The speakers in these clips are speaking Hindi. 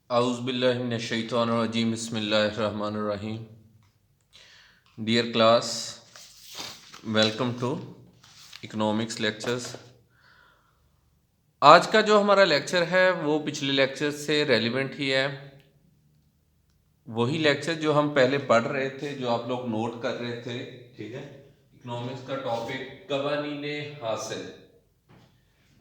आउज़ुबिल्लाहिमिनश्शैतानिर्रजीम बिस्मिल्लाहिर्रहमानिर्रहीम। Dear class, welcome to economics lectures. आज का जो हमारा लेक्चर है वो पिछले लेक्चर से रेलिवेंट ही है। वही लेक्चर जो हम पहले पढ़ रहे थे, जो आप लोग नोट कर रहे थे, ठीक है। इकोनॉमिक्स का टॉपिक कवानीने हासिल।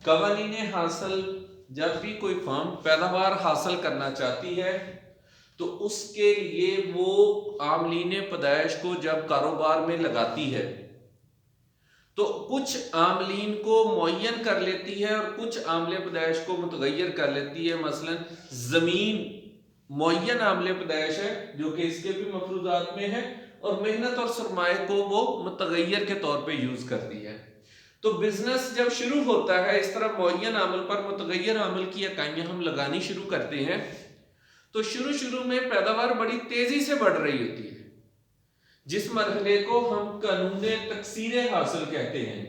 कवानीने हासिल, जब भी कोई फर्म पैदावार हासिल करना चाहती है तो उसके लिए वो आमलीन पैदाइश को जब कारोबार में लगाती है तो कुछ आमलीन को मुअय्यन कर लेती है और कुछ आमले पैदाइश को मुतगय्यर कर लेती है। मसलन ज़मीन मुअय्यन आमले पैदाइश है जो कि इसके भी मफरूजात में है, और मेहनत और सरमाए को वो मुतगय्यर के तौर पे यूज करती है। तो बिजनेस जब शुरू होता है इस तरह मुअय्यन आमल पर मुतगय्यर आमल की इकाइयां हम लगानी शुरू करते हैं, तो शुरू में पैदावार बड़ी तेजी से बढ़ रही होती है, जिस मरहले को हम कानून तकसीर हासिल कहते हैं,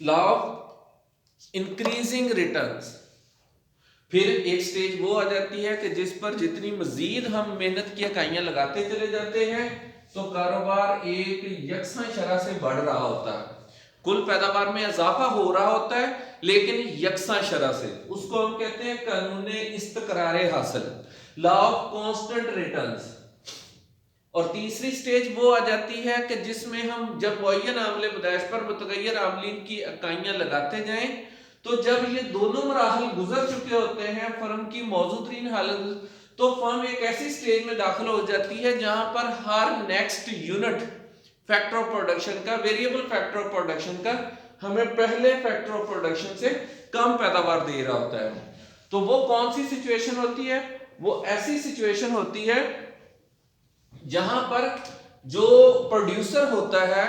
लॉ ऑफ इंक्रीजिंग रिटर्न्स। फिर एक स्टेज वो आ जाती है कि जिस पर जितनी मजीद हम मेहनत की इकाइयां लगाते चले जाते हैं तो कारोबार एक यकसा शरह से बढ़ रहा होता है, कुल पैदावार में इजाफा हो रहा होता है लेकिन यकसा शरह से। उसको हम कहते हैं कानून इस्तकरार हासिल, लॉ ऑफ कांस्टेंट रिटर्न्स। और तीसरी स्टेज वो आ जाती है कि जिसमें हम जब मुअय्यन आमले पैदाइश पर मुतगय्यर आमलीन की इकाइयां लगाते जाएं, तो जब ये दोनों मराहल गुजर चुके होते हैं फर्म की मौजूदरीन हालत, तो फर्म एक ऐसी स्टेज में दाखिल हो जाती है जहां पर हर next unit factor of production का, वेरिएबल फैक्टर ऑफ प्रोडक्शन का, हमें पहले फैक्टर ऑफ प्रोडक्शन से कम पैदावार दे रहा होता है। तो वो कौन सी सिचुएशन होती है? वो ऐसी सिचुएशन होती है जहां पर जो प्रोड्यूसर होता है,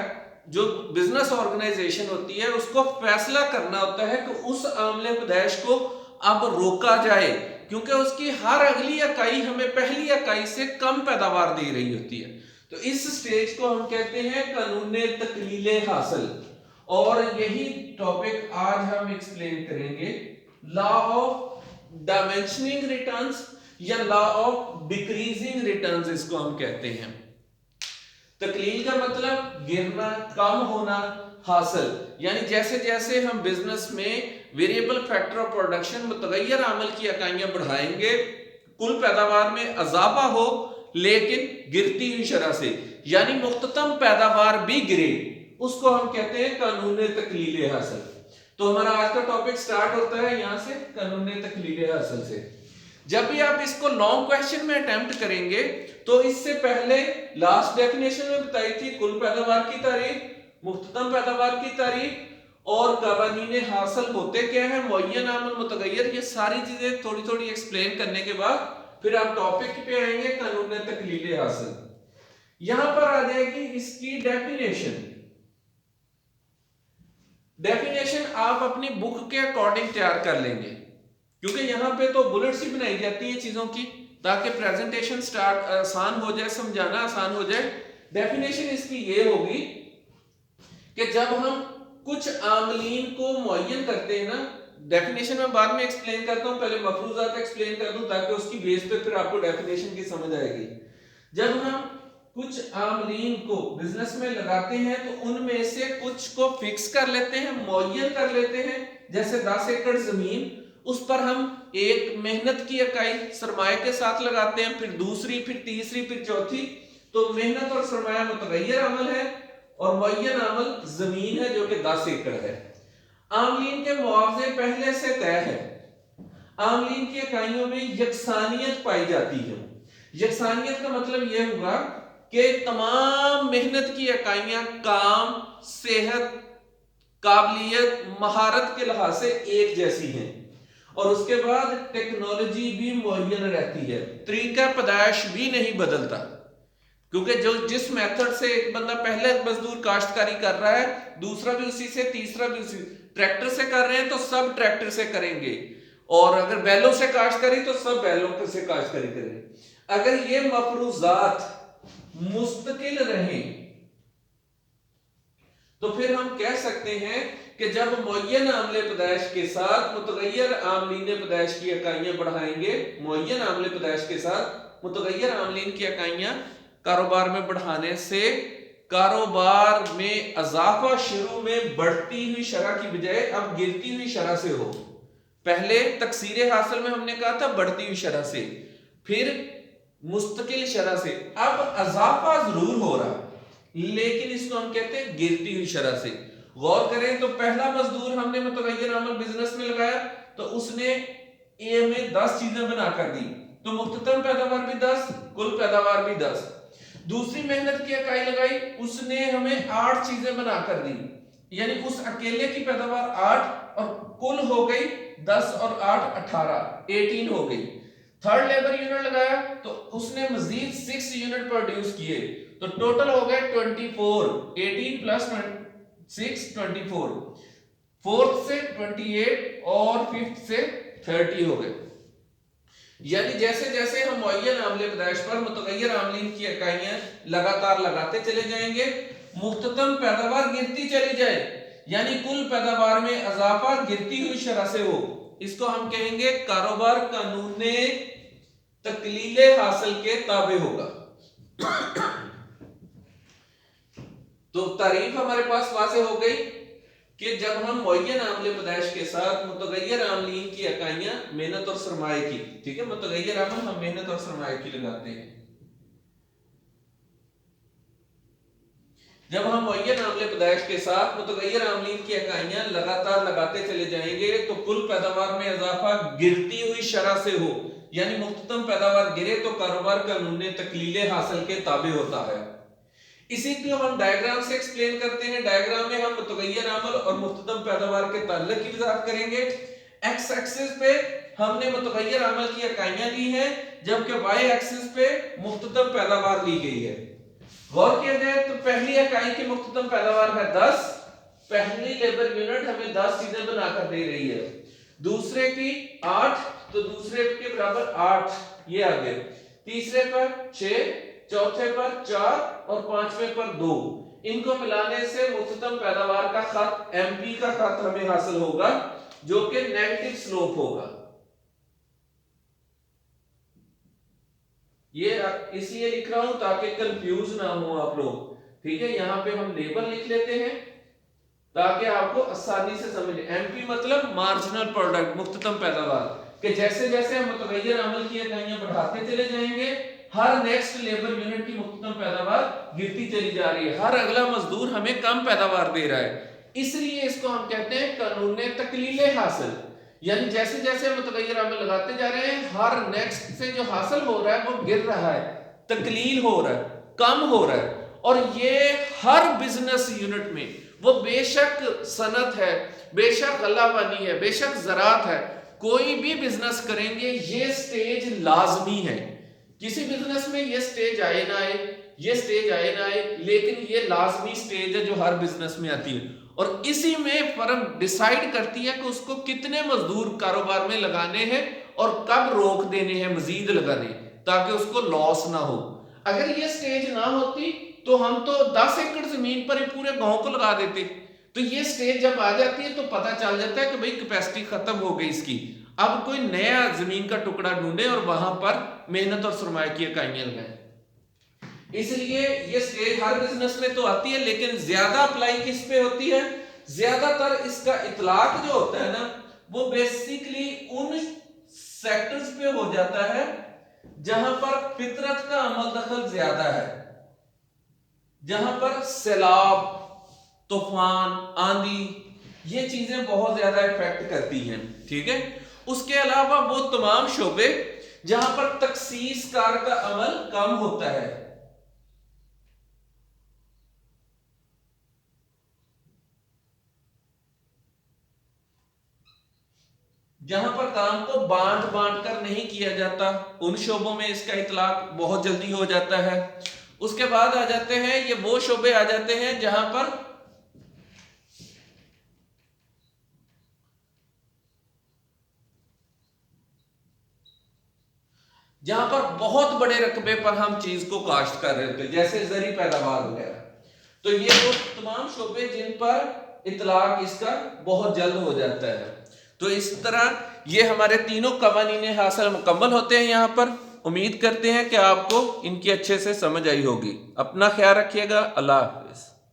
जो बिजनेस ऑर्गेनाइजेशन होती है, उसको फैसला करना होता है कि उस आमले पैदाइश को अब रोका जाए, क्योंकि उसकी हर अगली इकाई हमें पहली इकाई से कम पैदावार दे रही होती है। तो इस स्टेज को हम कहते हैं कानून तकलील हासिल, और यही टॉपिक आज हम एक्सप्लेन करेंगे, लॉ ऑफ डायमेंशनिंग रिटर्न्स या लॉ ऑफ डिक्रीजिंग रिटर्न्स इसको हम कहते हैं। तकलील का मतलब गिरना, कम होना, हासिल यानी जैसे जैसे हम बिजनेस में वेरिएबल फैक्टर ऑफ प्रोडक्शन मुतगय्यर आमल की इकाइयां बढ़ाएंगे, कुल पैदावार में इजाफा हो लेकिन गिरती हुई शरह से, यानी मुख्ततम पैदावार भी गिरे, उसको हम कहते हैं कानून तकलील हासिल। तो हमारा आज का टॉपिक स्टार्ट होता है यहां से, कानून तकलील हासिल से। जब भी आप इसको लॉन्ग क्वेश्चन में अटेम्प्ट करेंगे तो इससे पहले लास्ट डेफिनेशन में बताई थी कुल पैदावार की तारीफ, मुख्ततम पैदावार की तारीफ, और कवानीन हासिल होते क्या है, मुअय्यन आमल, मुतगय्यर, ये सारी चीजें थोड़ी थोड़ी एक्सप्लेन करने के बाद फिर आप टॉपिक पे आएंगे कानून तकलील हासिल। यहां पर आ जाएगी इसकी डेफिनेशन। डेफिनेशन आप अपनी बुक के अकॉर्डिंग तैयार कर लेंगे, क्योंकि यहां पे तो बुलेट्स ही बनाई जाती है चीजों की, ताकि प्रेजेंटेशन स्टार्ट आसान हो जाए, समझाना आसान हो जाए। डेफिनेशन इसकी ये होगी कि जब हम कुछ आमलीन को मुअय्यन करते हैं ना, डेफिनेशन में बाद में एक्सप्लेन करता हूं, पहले मफरूजात एक्सप्लेन कर दूं ताकि उसकी बेस पे फिर आपको डेफिनेशन की समझ आएगी। जब हम कुछ आमलीन को बिजनेस में लगाते हैं तो उनमें से कुछ को फिक्स कर लेते हैं, मुअय्यन कर लेते हैं। जैसे 10 एकड़ जमीन, उस पर हम एक मेहनत की इकाई सरमाए के साथ लगाते हैं, फिर दूसरी, फिर तीसरी, फिर चौथी। तो मेहनत और सरमाया मुतगय्यर अमल है और मुअय्यन अमल जमीन है जो कि 10 एकड़ है। आमलीन के मुआवजे पहले से तय है। आमलीन की इकाइयों में यकसानियत पाई जाती है। यकसानियत का मतलब यह हुआ कि तमाम मेहनत की इकाइयां काम, सेहत, काबिलियत, महारत के लिहाज से एक जैसी हैं, और उसके बाद टेक्नोलॉजी भी मुअय्यन रहती है, तरीका पैदाइश भी नहीं बदलता, क्योंकि जो जिस मेथड से एक बंदा पहले मजदूर काश्तकारी कर रहा है, दूसरा भी उसी से, तीसरा भी उसी, ट्रैक्टर से कर रहे हैं तो सब ट्रैक्टर से करेंगे, और अगर बैलों से काश्तकारी तो सब बैलों से काश्तकारी करेंगे। अगर ये मफरूजात मुस्तकिल रहें तो फिर हम कह सकते हैं कि जब मुअय्यन आमले पैदाइश के साथ मुतगय्यर आमलीन पैदाइश की इकाइयां बढ़ाएंगे, मुअय्यन आमले पैदाइश के साथ मुतगय्यर आमलीन की इकाइयां कारोबार में बढ़ाने से कारोबार में इजाफा शुरू में बढ़ती हुई शरह की बजाय अब गिरती हुई शरह से हो। पहले तकसीर हासिल में हमने कहा था बढ़ती हुई शरह से, फिर मुस्तकिल शरह से, अब इजाफा जरूर हो रहा है लेकिन इसको हम कहते हैं गिरती हुई शरह से। गौर करें तो पहला मजदूर हमने मुतगय्यर आमल बिजनेस में लगाया तो उसने ए में 10 चीजें बनाकर दी, तो मुख्ततम पैदावार भी 10, कुल पैदावार भी 10। दूसरी मेहनत की इकाई लगाई, उसने हमें 8 चीजें बनाकर दी, यानी उस अकेले की पैदावार 8 और कुल हो गई 10 और 8 18, 18 हो गई। थर्ड लेबर यूनिट लगाया तो उसने मजीद 6 यूनिट प्रोड्यूस किए, तो टोटल हो गए 24, 18 प्लस 6 24, फोर्थ से 28 और फिफ्थ से 30 हो गए। यानी जैसे जैसे हम मुअय्यन आमले पैदाइश पर मुतगय्यर आमलीन की इकाइयां लगातार लगाते चले जाएंगे, मुख्ततम पैदावार गिरती चली जाए, यानी कुल पैदावार में इजाफा गिरती हुई शरह से हो, इसको हम कहेंगे कारोबार कानूने तकलीले हासिल के ताबे होगा। तो तारीफ हमारे पास वाज़ेह हो गई कि जब हम मुअय्यन आमले पैदाइश के साथ मुतगय्यर आमलीन की इकाइयां मेहनत और सरमाए की, ठीक है, मुतगय्यर आमल हम मेहनत और सरमाए की लगाते हैं। जब हम मुअय्यन आमले पैदाइश के साथ मुतगय्यर आमलीन की इकाइयां लगातार लगाते चले जाएंगे तो कुल पैदावार में इजाफा गिरती हुई शरह से हो, यानी मुख्ततम पैदावार गिरे तो कारोबार कानूने तकलीले हासिल के ताबे होता है। इसी को हम डायग्राम से एक्सप्लेन करते हैं। डायग्राम में हम मुतगय्यर आमल और मुख्ततम पैदावार के ताल्लुक की वजाहत करेंगे। एक्स एक्सिस पे हमने मुतगय्यर आमल की इकाइयां ली हैं, जबकि वाई एक्सिस पे मुख्ततम पैदावार ली गई है। गौर किया जाए तो पहली इकाई की मुख्ततम पैदावार है 10, पहली लेबर यूनिट हमें 10 चीजें बनाकर दे रही है। दूसरे की 8, तो दूसरे के बराबर 8 ये आ गए। तीसरे पर 6, चौथे पर 4 और पांचवें पर 2। इनको मिलाने से मुख्ततम पैदावार का खत एमपी का खत हमें हासिल होगा, जो कि नेगेटिव स्लोप होगा। ये इसलिए लिख रहा हूं ताकि कंफ्यूज ना हो आप लोग, ठीक है। यहां पे हम लेबर लिख लेते हैं ताकि आपको आसानी से समझ। एमपी मतलब मार्जिनल प्रोडक्ट, मुख्ततम पैदावार, कि जैसे जैसे हम मुतगय्यर आमल की इकाइयां बढ़ाते चले जाएंगे, हर नेक्स्ट लेबर यूनिट की मुख्ततम पैदावार गिरती चली जा रही है, हर अगला मजदूर हमें कम पैदावार दे रहा है। इसलिए इसको हम कहते हैं कानूने तकलीले हासिल, यानी जैसे जैसे हम मुतगय्यर आमल लगाते जा रहे हैं, हर नेक्स्ट से जो हासिल हो रहा है वो गिर रहा है, तकलील हो रहा है, कम हो रहा है। और ये हर बिजनेस यूनिट में, वो बेशक सनत है, बेशक गल्लाबानी है, बेशक ज़राअत है, कोई भी बिजनेस करेंगे ये स्टेज लाजमी है। किसी बिजनेस में ये स्टेज आए ना आए, ये स्टेज आए ना आए, लेकिन ये लाजमी स्टेज है जो हर बिजनेस में आती है। और इसी में फर्म डिसाइड करती है कि उसको कितने मजदूर कारोबार में लगाने हैं और कब रोक देने हैं मजीद लगाने, ताकि उसको लॉस ना हो। अगर ये स्टेज ना होती तो हम तो 10 एकड़ जमीन पर ही पूरे गांव को लगा देते। तो ये स्टेज जब आ जाती है तो पता चल जाता है कि भाई कैपेसिटी खत्म हो गई इसकी, अब कोई नया जमीन का टुकड़ा ढूंढे और वहां पर मेहनत और सरमाए की इकाइयां लगाएं। इसलिए ये स्टेज हर बिजनेस में तो आती है, लेकिन ज्यादा अप्लाई किस पे होती है? ज्यादातर इसका इतलाक जो होता है ना, वो बेसिकली उन सेक्टर्स पे हो जाता है जहां पर फितरत का अमल दखल ज्यादा है, जहां पर सैलाब, तूफान, आंधी, ये चीजें बहुत ज्यादा इफेक्ट करती हैं, ठीक है। उसके अलावा वो तमाम शोबे जहां पर तखसीस कार का अमल कम होता है, जहां पर काम को बांट बांट कर नहीं किया जाता, उन शोबों में इसका इतलाक बहुत जल्दी हो जाता है। उसके बाद आ जाते हैं, ये वो शोबे आ जाते हैं जहां पर बहुत बड़े रकबे पर हम चीज को काश्त कर रहे होते हैं, जैसे जरी पैदावार वगैरह। तो ये वो तमाम शोबे जिन पर इतलाक इसका बहुत जल्द हो जाता है। तो इस तरह ये हमारे तीनों कवानीन हासिल मुकम्मल होते हैं यहाँ पर। उम्मीद करते हैं कि आपको इनकी अच्छे से समझ आई होगी। अपना ख्याल रखिएगा। अल्लाह हाफिज़।